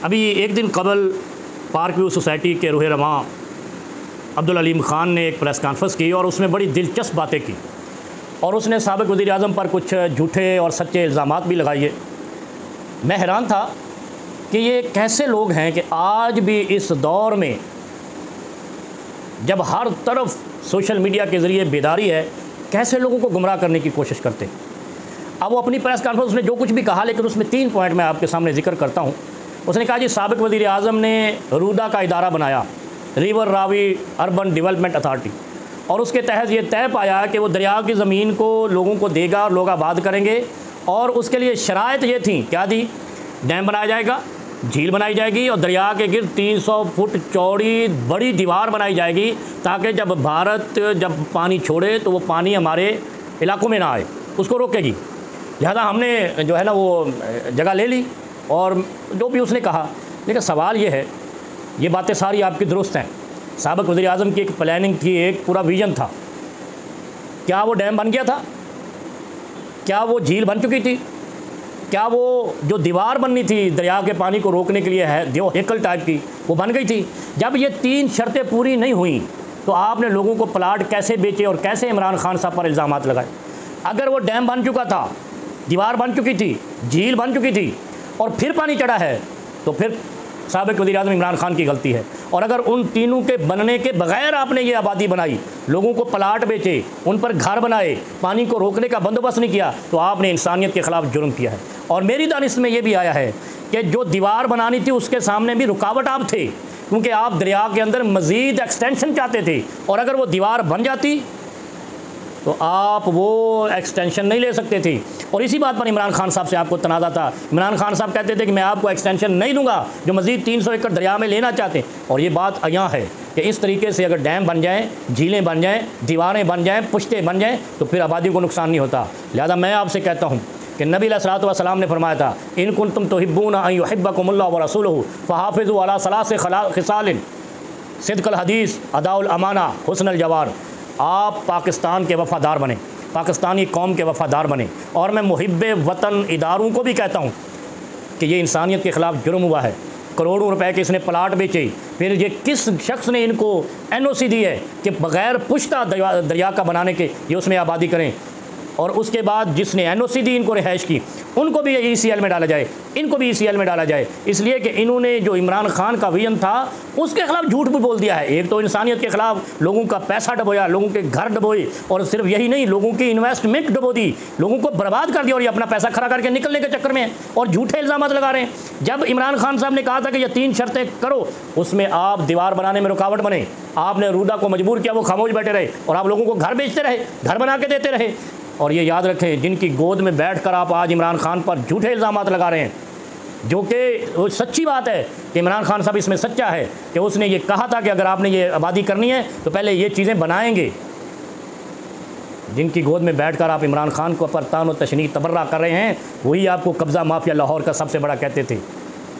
अभी एक दिन कबल पार्क व्यू सोसाइटी के रूह रवां अब्दुल अलीम ख़ान ने एक प्रेस कॉन्फ्रेंस की और उसमें बड़ी दिलचस्प बातें की और उसने साबिक़ वज़ीर आज़म पर कुछ झूठे और सच्चे इल्ज़ामात भी लगाए। मैं हैरान था कि ये कैसे लोग हैं कि आज भी इस दौर में जब हर तरफ सोशल मीडिया के ज़रिए बेदारी है, कैसे लोगों को गुमराह करने की कोशिश करते हैं। अब वो अपनी प्रेस कॉन्फ्रेंस उसने जो कुछ भी कहा, लेकिन उसमें 3 पॉइंट मैं आपके सामने जिक्र करता हूँ। उसने कहा जी साबिक़ वज़ीर आज़म ने रूदा का इदारा बनाया, river Ravi urban development authority, और उसके तहत ये तय पाया कि वो दरिया की ज़मीन को लोगों को देगा और लोग आबाद करेंगे, और उसके लिए शराइत ये थी, क्या दी, डैम बनाया जाएगा, झील बनाई जाएगी और दरिया के गिर्द 300 फुट चौड़ी बड़ी दीवार बनाई जाएगी ताकि जब भारत जब पानी छोड़े तो वो पानी हमारे इलाकों में ना आए, उसको रोकेगी। लिहाजा हमने जो है ना वो जगह ले ली और जो भी उसने कहा। लेकिन सवाल ये है, ये बातें सारी आपकी दुरुस्त हैं। साबिक़ वज़ीर आज़म की एक प्लानिंग थी, एक पूरा विज़न था। क्या वो डैम बन गया था? क्या वो झील बन चुकी थी? क्या वो जो दीवार बननी थी दरिया के पानी को रोकने के लिए है, जो हेकल टाइप की, वो बन गई थी? जब ये 3 शर्तें पूरी नहीं हुई तो आपने लोगों को प्लाट कैसे बेचे और कैसे इमरान खान साहब पर इल्ज़ामात लगाए? अगर वो डैम बन चुका था, दीवार बन चुकी थी, झील बन चुकी थी और फिर पानी चढ़ा है, तो फिर साबिक़ वज़ीर आज़म इमरान खान की गलती है। और अगर उन तीनों के बनने के बगैर आपने ये आबादी बनाई, लोगों को प्लाट बेचे, उन पर घर बनाए, पानी को रोकने का बंदोबस्त नहीं किया, तो आपने इंसानियत के ख़िलाफ़ जुर्म किया है। और मेरी दानिश में ये भी आया है कि जो दीवार बनानी थी उसके सामने भी रुकावट आप थे, क्योंकि आप दरिया के अंदर मज़ीद एक्सटेंशन चाहते थे, और अगर वो दीवार बन जाती तो आप वो एक्सटेंशन नहीं ले सकते थे। और इसी बात पर इमरान खान साहब से आपको तनाज़ा था। इमरान खान साहब कहते थे कि मैं आपको एक्सटेंशन नहीं दूंगा जो मज़ीद 300 एकड़ दरिया में लेना चाहते हैं। और ये बात यहाँ है कि इस तरीके से अगर डैम बन जाएँ, झीलें बन जाएँ, दीवारें बन जाएँ, पुश्ते बन जाएँ, तो फिर आबादी को नुकसान नहीं होता। लिहाजा मैं आपसे कहता हूँ कि नबी अलैहिस्सलातु वस्सलाम ने फरमाया था, इन कुंतुम तुहिब्बूना अन युहिब्बकुमुल्लाहु व रसूलुहु फहाफ़िज़ू अला सलास ख़िसालिन सिद्क़ुल हदीस अदाउल अमाना हुस्नुल जवार। आप पाकिस्तान के वफ़ादार बने, पाकिस्तानी कौम के वफ़ादार बने। और मैं मुहिब्बे वतन इदारों को भी कहता हूँ कि ये इंसानियत के ख़िलाफ़ जुर्म हुआ है। करोड़ों रुपए के इसने प्लाट बेचे, फिर ये किस शख्स ने इनको NOC दी है कि बग़ैर पुश्ता दरिया का बनाने के ये उसमें आबादी करें? और उसके बाद जिसने NOC दी इनको रिहाइश की, उनको भी ECL में डाला जाए, इनको भी ECL में डाला जाए, इसलिए कि इन्होंने जो इमरान खान का विजन था उसके ख़िलाफ़ झूठ भी बोल दिया है। एक तो इंसानियत के ख़िलाफ़ लोगों का पैसा डबोया, लोगों के घर डबोए, और सिर्फ यही नहीं, लोगों की इन्वेस्टमेंट डबो दी, लोगों को बर्बाद कर दिया, और ये अपना पैसा खड़ा करके निकलने के चक्कर में और झूठे इल्ज़ाम लगा रहे हैं। जब इमरान खान साहब ने कहा था कि ये 3 शर्तें करो, उसमें आप दीवार बनाने में रुकावट बने, आपने रूदा को मजबूर किया, वो खामोश बैठे रहे और आप लोगों को घर बेचते रहे, घर बना के देते रहे। और ये याद रखें, जिनकी गोद में बैठकर आप आज इमरान खान पर झूठे इल्ज़ामात लगा रहे हैं, जो कि सच्ची बात है कि इमरान खान साहब इसमें सच्चा है कि उसने ये कहा था कि अगर आपने ये आबादी करनी है तो पहले ये चीज़ें बनाएंगे। जिनकी गोद में बैठकर आप इमरान खान को पर तान व तशनी तबर्रा कर रहे हैं, वही आपको कब्ज़ा माफिया लाहौर का सबसे बड़ा कहते थे।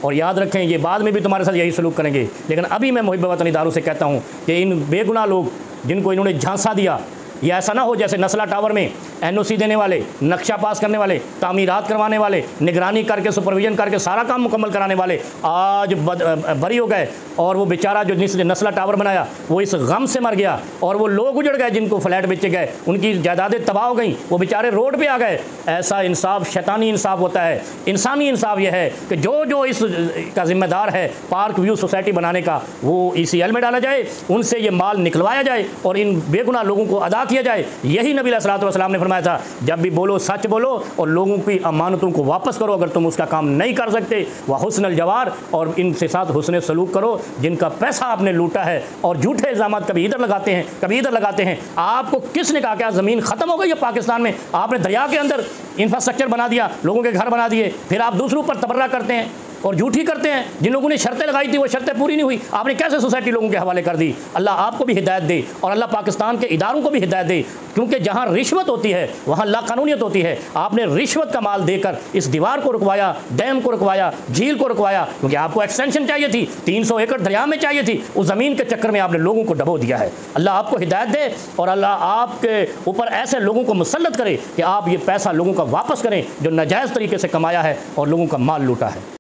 और याद रखें, ये बाद में भी तुम्हारे साथ यही सलूक करेंगे। लेकिन अभी मैं मुहिब्बे वतन इदारों से कहता हूँ कि इन बेगुनाह लोग जिनको इन्होंने झांसा दिया, ये ऐसा ना हो जैसे नस्ला टावर में NOC देने वाले, नक्शा पास करने वाले, तामीरात करवाने वाले, निगरानी करके सुपरविजन करके सारा काम मुकम्मल कराने वाले आज बरी हो गए, और वो बेचारा जो जिसने नस्ला टावर बनाया वो इस गम से मर गया, और वो लोग उजड़ गए जिनको फ्लैट बेचे गए, उनकी जायदादें तबाह हो गई, वो बेचारे रोड पे आ गए। ऐसा इंसाफ शैतानी इंसाफ होता है। इंसानी इंसाफ यह है कि जो इस का ज़िम्मेदार है पार्क व्यू सोसाइटी बनाने का, वो ECL में डाला जाए, उनसे ये माल निकलवाया जाए और इन बेगुनाह लोगों को अदा किया जाए। यही नबी अलैहिस्सलातु वस्सलाम ने फरमाया था, जब भी बोलो सच बोलो और लोगों की अमानतों को वापस करो। अगर तुम उसका काम नहीं कर सकते, वह हुस्नुल जवार, और इनके साथ हुस्न सलूक करो जिनका पैसा आपने लूटा है। और झूठे इल्ज़ाम कभी इधर लगाते हैं, कभी इधर लगाते हैं। आपको किसने कहा क्या ज़मीन ख़त्म हो गई है पाकिस्तान में? आपने दरिया के अंदर इंफ्रास्ट्रक्चर बना दिया, लोगों के घर बना दिए, फिर आप दूसरों पर तबर्रा करते हैं और झूठी करते हैं। जिन लोगों ने शर्तें लगाई थी वो शर्तें पूरी नहीं हुई, आपने कैसे सोसाइटी लोगों के हवाले कर दी? अल्लाह आपको भी हिदायत दे और अल्लाह पाकिस्तान के इदारों को भी हिदायत दे, क्योंकि जहाँ रिश्वत होती है वहाँ लाकानूनियत होती है। आपने रिश्वत का माल देकर इस दीवार को रुकवाया, डैम को रुकवाया, झील को रुकवाया, क्योंकि आपको एक्सटेंशन चाहिए थी, 300 एकड़ दरिया में चाहिए थी। उस ज़मीन के चक्कर में आपने लोगों को डबो दिया है। अल्लाह आपको हिदायत दे और अल्लाह आपके ऊपर ऐसे लोगों को मुसल्लत करे कि आप ये पैसा लोगों का वापस करें जो नाजायज़ तरीके से कमाया है और लोगों का माल लूटा है।